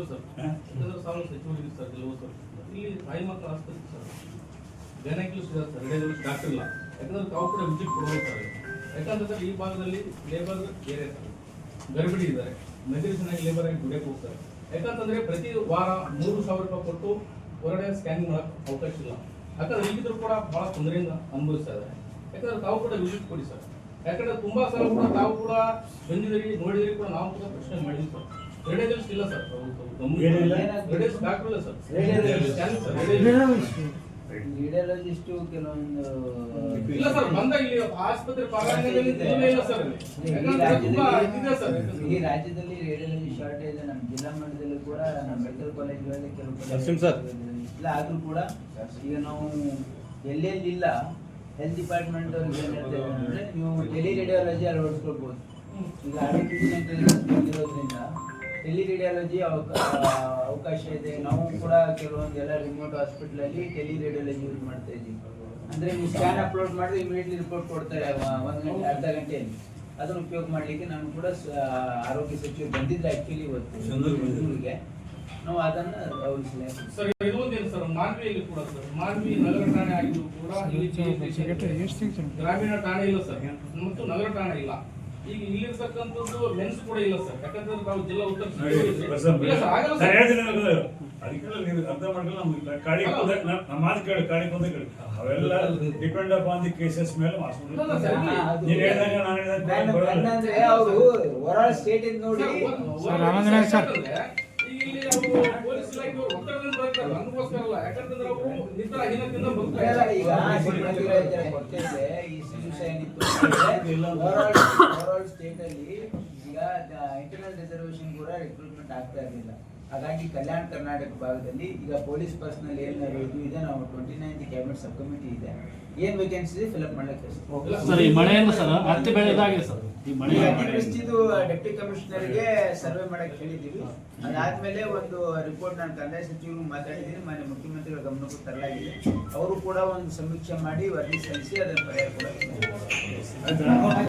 sir ಯಾಕಂದ್ರೆ ಸಾವಿರ ಸಚಿವರಿಗೆ ಸರ್ ಕೆಲವು ಸರ್ ಇಲ್ಲಿ ತಾಯಿ ಮಕ್ಕಳ ಆಸ್ಪತ್ರೆ ಸರ್ ಗೈನಕಿಸ್ಟ್ ಇದ್ದಾರೆ ಸರ್ ರೇಡಿಯಾಲಜಿಸ್ಟ್ ಡಾಕ್ಟರ್ ಇಲ್ಲ ಯಾಕಂದ್ರೆ ತಾವು ಕೂಡ ವಿಸಿಟ್ ಕೊಡಬೇಕು ಸರ್ ಯಾಕಂದ್ರೆ ಸರ್ ಈ ಭಾಗದಲ್ಲಿ ಲೇಬರ್ ಬೇರೆ ಸರ್ ಗರ್ಭಿಣಿ ಇದ್ದಾರೆ ಮೆಡಿಸಿನ್ ಆಗಿ ಲೇಬರ್ ಆಗಿ ದುಡಿಯಕ್ಕೆ ಹೋಗ್ತಾರೆ ಯಾಕಂತಂದ್ರೆ ಪ್ರತಿ ವಾರ 3,000 ರೂಪಾಯಿ ಕೊಟ್ಟು ಹೊರಗಡೆ ಸ್ಕ್ಯಾನಿಂಗ್ ಮಾಡಕ್ಕೆ ಅವಕಾಶ ಇಲ್ಲ ಯಾಕಂದ್ರೆ ಈಗಿದ್ರು ಕೂಡ ಬಹಳ ತೊಂದರೆಯಿಂದ ಅನುಭವಿಸ್ತಾ ಇದ್ದಾರೆ ಯಾಕಂದ್ರೆ ತಾವು ಕೂಡ ವಿಸಿಟ್ ಕೊಡಿ ಸರ್ ಯಾಕಂದ್ರೆ ತುಂಬಾ ಸಲ ಕೂಡ ತಾವು ಕೂಡ ಬಂದಿದ್ದೀರಿ ನೋಡಿದಿರಿ ಕೂಡ ನಾವು ಕೂಡ ಪ್ರಶ್ನೆ ಮಾಡಿದ್ವಿ ಸರ್ ರೇಡಿಯಾಲಜಿಸ್ಟ್ ಇಲ್ಲ ಸರ್ ರೇಡಿಯಾಲಜಿಸ್ಟ್ ಡಾಕ್ಟರ್ ಇಲ್ಲ ಸರ್ ರೇಡಿಯಾಲಜಿಸ್ಟ್ ಕೆಲವೊಂದು ಇಲ್ಲ ಸರ್ ಬಂದಾಗ ಇಲ್ಲಿ ಆಸ್ಪತ್ರೆ ಪ್ರಾಂಗಣದಲ್ಲಿ ಇಲ್ಲ ಸರ್ ಈ ರಾಜ್ಯದಲ್ಲಿ ರೇಡಿಯಾಲಜಿ ಶಾರ್ಟೇಜ್ ನಮ್ಮ ಜಿಲ್ಲಾ ಮಟ್ಟದಲ್ಲಿ ಕೂಡ ನಮ್ಮ ಮೆಡಿಕಲ್ ಕಾಲೇಜ್ಗಳಲ್ಲಿ ಕೆಲವು ಇಲ್ಲ ಆದ್ರೂ ಕೂಡ ಈಗ ನಾವು ಎಲ್ಲೆಲ್ಲಿಲ್ಲ ಹೆಲ್ತ್ ಡಿಪಾರ್ಟ್ಮೆಂಟ್ ಅವ್ರಿಗೆ ಏನ್ ಹೇಳ್ತೇವೆ ಅಂದ್ರೆ ನೀವು ಟೆಲಿ ರೇಡಿಯಾಲಜಿ ಅಳವಡಿಸ್ಕೊಳ್ಬಹುದು ಈಗ ಆರ್ಟಿಫಿಷಿಯಲ್ ಇರೋದ್ರಿಂದ ಟೆಲಿ ರೇಡಿಯಾಲಜಿ ಅವಕಾಶ ಇದೆ ನಾವು ಕೂಡ ಕೆಲವೊಂದು ಎಲ್ಲ ರಿಮೋಟ್ ಹಾಸ್ಪಿಟಲ್ ಅಲ್ಲಿ ಟೆಲಿ ರೇಡಿಯಾಲಜಿ ಯೂಸ್ ಮಾಡ್ತಾ ಇದ್ದೀವಿ ಅಂದ್ರೆ ನೀವು ಸ್ಕ್ಯಾನ್ ಅಪ್ಲೋಡ್ ಮಾಡಿದ್ರೆ ಇಮಿಡಿಯೇಟ್ಲಿ ರಿಪೋರ್ಟ್ ಕೊಡ್ತಾರೆ 1 ಗಂಟೆ ಅರ್ಧ ಗಂಟೆಯಲ್ಲಿ ಅದನ್ನು ಉಪಯೋಗ ಮಾಡ್ಲಿಕ್ಕೆ ನಾನು ಕೂಡ ಆರೋಗ್ಯ ಸಚಿವರು ಬಂದಿದ್ದೆ ಆಕ್ಚುಲಿ ಇವತ್ತು ಬೆಂಗಳೂರಿಗೆ ನಾವು ಅದನ್ನ ಸರ್ ಇದೊಂದೇನು ಸರ್ ಮಾನ್ವಿಯಲ್ಲಿ ಕೂಡ ಸರ್ ಮಾನ್ವಿ ನಗರ ಠಾಣೆ ಆಗಿದ್ದು ಕೂಡ ಇಲ್ಲಿ ಗ್ರಾಮೀಣ ಠಾಣೆ ಇಲ್ಲ ಸರ್ ಮತ್ತು ನಗರ ಠಾಣೆ ಇಲ್ಲ ಈಗ ಇಲ್ಲಿರ್ತಕ್ಕಂಥದ್ದು ಮೆನ್ಸ್ ಕೂಡ ಇಲ್ಲ ಸರ್ ಯಾಕಂದ್ರೆ ನಾವು ಜಿಲ್ಲಾ ಉತ್ತರ ಅದಕ್ಕೆಲ್ಲ ನೀವು ಅರ್ಥ ಮಾಡ್ಕೊಂಡು ನಮ್ಮ ಮಾತು ಕೇಳಿ ಕಾಡಿ ಬಂದ ಕೇಳಿ ಅವೆಲ್ಲ ಡಿಪೆಂಡ್ ಅಪಾನ್ ದಿ ಕೇಸಸ್ ಮೇಲೆ ನೀನು ಹೇಳಿದಾಗ ನಾನು ಹೇಳಿದಾಗ ಅವರು ಓವರಾಲ್ ಸ್ಟೇಟ್ ಇಂದ ನೋಡಿ ಇಲ್ಲಿ ಪೊಲೀಸ್ ಇಲಾಖೆ ಒತ್ತಡದಿಂದ ಬರ್ತಾರೆ ನಮಗೋಸ್ಕರ ಅಲ್ಲ ಯಾಕಂತಂದ್ರೆ ಅವರು ನಿತ್ರ ಅಧೀನದಿಂದ ಬರ್ತಾರೆ ಈಗ ಈ ಸಿಂಸ ಏನಿತ್ತು ಓವರಾಲ್ ಸ್ಟೇಟ್ ಅಲ್ಲಿ ಈಗ ಇಂಟರ್ನಲ್ ರಿಸರ್ವೇಶನ್ ಕೂಡ ರಿಕ್ರೂಟ್ಮೆಂಟ್ ಆಗ್ತಾ ಇರಲಿಲ್ಲ ಹಾಗಾಗಿ ಕಲ್ಯಾಣ ಕರ್ನಾಟಕ ಭಾಗದಲ್ಲಿ ಈಗ ಪೊಲೀಸ್ ಪರ್ಸನಲ್ ಏನ್ ಇದು ಇದೆ ನಾವು 29th ಕ್ಯಾಬಿನೆಟ್ ಸಬ್ ಕಮಿಟಿ ಇದೆ ಏನ್ ವೇಕೆನ್ಸಿ ಇದೆ ಫಿಲ್ ಅಪ್ ಮಾಡ್ಲಿಕ್ಕೆ ಸರ್ ಈ ಮಳೆಯಿಂದ ಸರ್ ಹತ್ತಿ ಬೆಳೆ ಇದಾಗಿದೆ ಸರ್ ಈ ಮಳೆ ಇದು ಡೆಪ್ಟಿ ಕಮಿಷನರ್ ಗೆ ಸರ್ವೆ ಮಾಡಕ್ ಹೇಳಿದೀವಿ ಅದಾದ್ಮೇಲೆ ಒಂದು ರಿಪೋರ್ಟ್ ನಾನು ಕಂದಾಯ ಸಚಿವರು ಮಾತಾಡಿದ್ದೀನಿ ಮಾನ್ಯ ಮುಖ್ಯಮಂತ್ರಿಗಳ ಗಮನಕ್ಕೂ ತರಲಾಗಿದೆ ಅವರು ಕೂಡ ಒಂದು ಸಮೀಕ್ಷೆ ಮಾಡಿ ವರದಿ ಸಲ್ಲಿಸಿ ಅದರ ಪರಿಹಾರ ಕೂಡ